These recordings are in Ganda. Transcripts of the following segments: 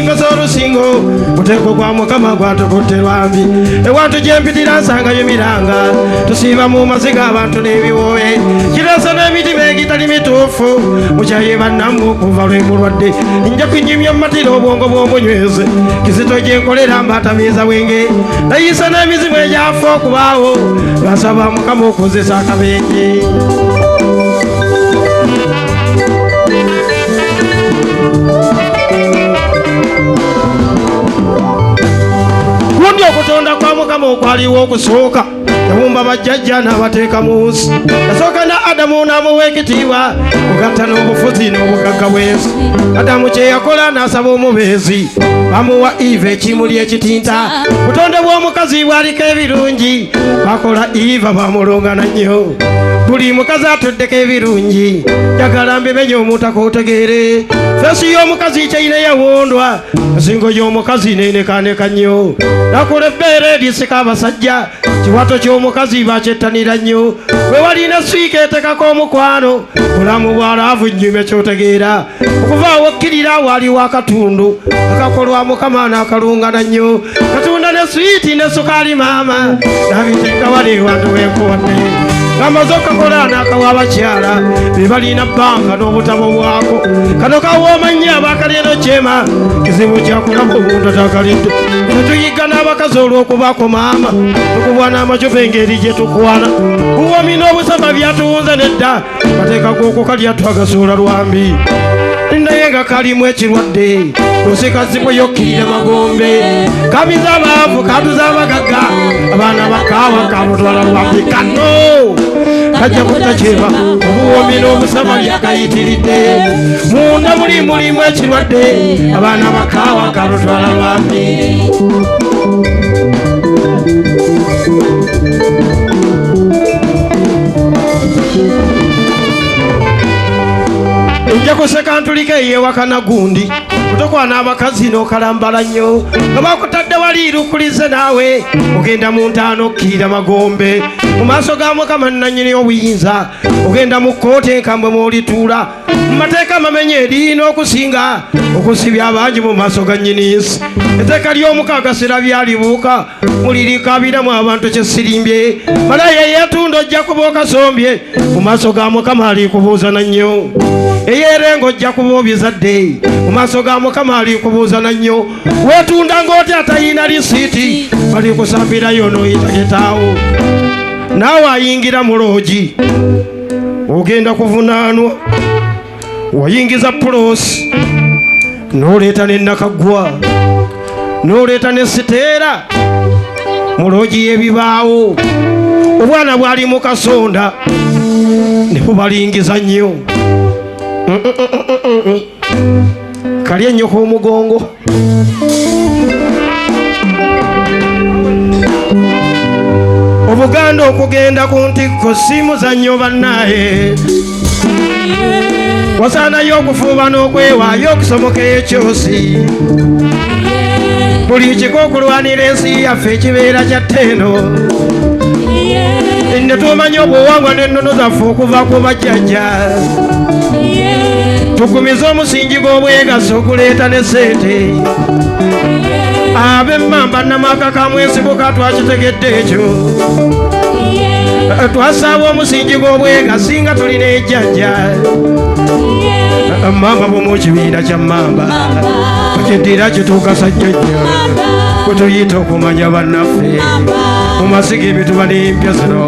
singo z'olusingo muteeko gwa mukama gwatukutelwambi ewatu gyempitira nsangayo miranga tusiiba mu maziga abantu n'ebiwoobe kirasa n'emitima egitali mituufu mukyaye bannamu okuva lwemulwadde nja kunyimya mumatira obwongo bw'omunyweze kizito gyenkolera mbatamiiza bwenge nayisa n'emizimu egyafa okubaawo lwasaba mukama okozesa akabenje kundi okutonda kwa mukama okwaliwo okusooka yawumba bajjajja n'abateeka mu nsi yasooka na adamu n'amuwa ekitiibwa kugatta n'obufuzi n'obugagga bw'ensi adamu kye yakola n'asaba omubeezi bamuwa Eva ekimuli ekitinta butonde bw'omukazi bwaliko ebirungi bakola Eva bamulongana nnyo buli mukazi atuddeko ebirungi njagala mbimenye omuntu akootegeere feesi y'omukazi kyeyina yawondwa ensingo y'omukazi neenekaneka nnyo nakola ebbeere lisika abasajja kiwato ky'omukazi bakyettanira nnyo bwe walina siika etekako omukwano bulamu bwalaavu nnyume kyotegeera okuvaawo okkirira waliwo akatundu akakolwa mukama n'akalungana nnyo katunda ne swiiti ne sukaali maama nabiteeka wali ewantu wenkuwadde ng'amaze okakola n'akawa abakyala be balina bbanga n'obutabo bwako kano kawooma nnyo abakaleero kyema kizibu kyakulaba omuntu atakalidde tetuyiga n'abakazi olw'okubaako maama tukubwa n'amacupa engeri gye tukwana kuwomi n'obusamba byatuwunza nedda mateeka g'okukalya twagasuula lwambi naye nga kalimu ekirwadde osikazibwe yokkirira magombe kamiza abaavu katuza abagagga abaana bakaawa kamutwala lwambi kano kajja kutakyeba obuwomi n'obusama byakayitiridde munda mulimu ekirwadde abaana bakaawa kamutwala lwambi nja kuseka ntulika eyewakana gundi kutokwana abakazi n'okalambala nnyo nga bakutadde waliirukulize naawe ogenda mu ntaano okkirira magombe mu maaso ga mukama nannyini obuyinza ogenda mu kkooti enkambwe mwolituula mu mateeka amamenye erina okusinga okusibya abangi mu maaso ga nnyini nsi etteeka ly'omukaaga sirabyalibuuka mulirikaabiramu abantu kyesirimbye malaya yeetunda ojja kuba okasombye mu maaso ga mukama alikubuuza nannyo eyeerenga ojja kuba obizadde mu maaso ga mukama alikubuuza nannyo weetunda ng'oti atayina lisiiti balikusambirayo n'oyita getaawo naawe ayingira mu loogi ogenda kuvunaanwa wayingiza puloosi n'oleeta n'ennakaggwa n'oleeta ne siteera mu loogi y'ebibaawo obwana bwali mu kasonda ne bubalingiza nnyo kali ennyo k'omugongo obuganda okugenda ku ntikko si muzannyo bannaaye wasaanayo okufuuba n'okwewaayo okusomoka ekyosi buli kiko okulwanira ensi yaffe ekibeera kya ttendo ne tumanya obuwangwa n'ennono zaffe okuva ku bajjajja tugumize omusingi gw'obwegassi okuleeta ne ssente ab'emmamba namaka kamwesibuka twakitegedde ekyo twasaaba omusingi gw'obwegassi nga tulina ejjajja mamba bw'omu kibiina kya mamba kyeddira kituukasa jjajja kwe tuyita okumanya bannaffe mu masiga emituba n'empya zino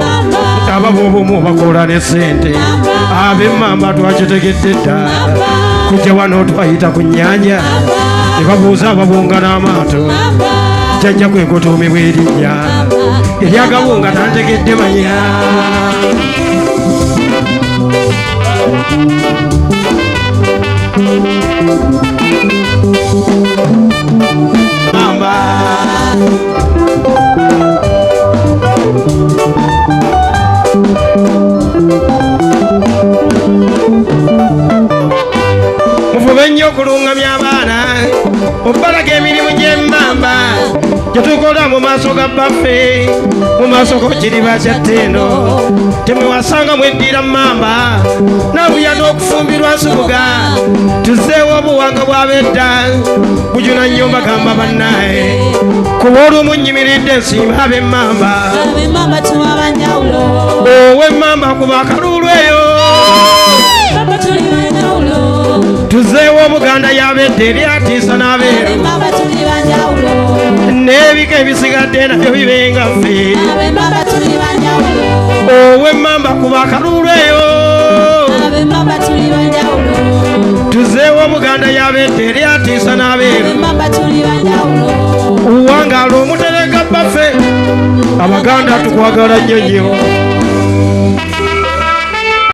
aba b'obumu bakola ne ssente ab'emmamba twakitegedde dda kujja wano twayita ku nnyanja ne babuuza ababunga n'amaato jjajja kwe kutuumibwa erinnya eryagabunga tantegedde manya mufube nnyo okulungamya abaana obbalaga emirimu gy'emmamba gyetukola mu maaso ga baffe mu maaso g'ekiriba kya ttendo temwewasanga mweddira mmamba nabuya n'okufumbirwa nsubuga tuzeewo obuwanga bw'abedda bujuna nnyo mbagamba bannaye kuba olumu nnyimiridde nsiima ab'emmamba ow'emmamba kuba akaluulu eyo tuzeewo Buganda yabedde eryatiisa n'abeeru n'ebika ebisigadde nabyo bibenga ffe ow'emmamba kuba akaluulu eyo tuzeewo Buganda yabedde eryatiisa n'abeeru wangaala omutereka baffe Abaganda tukwagala nnyo nnyo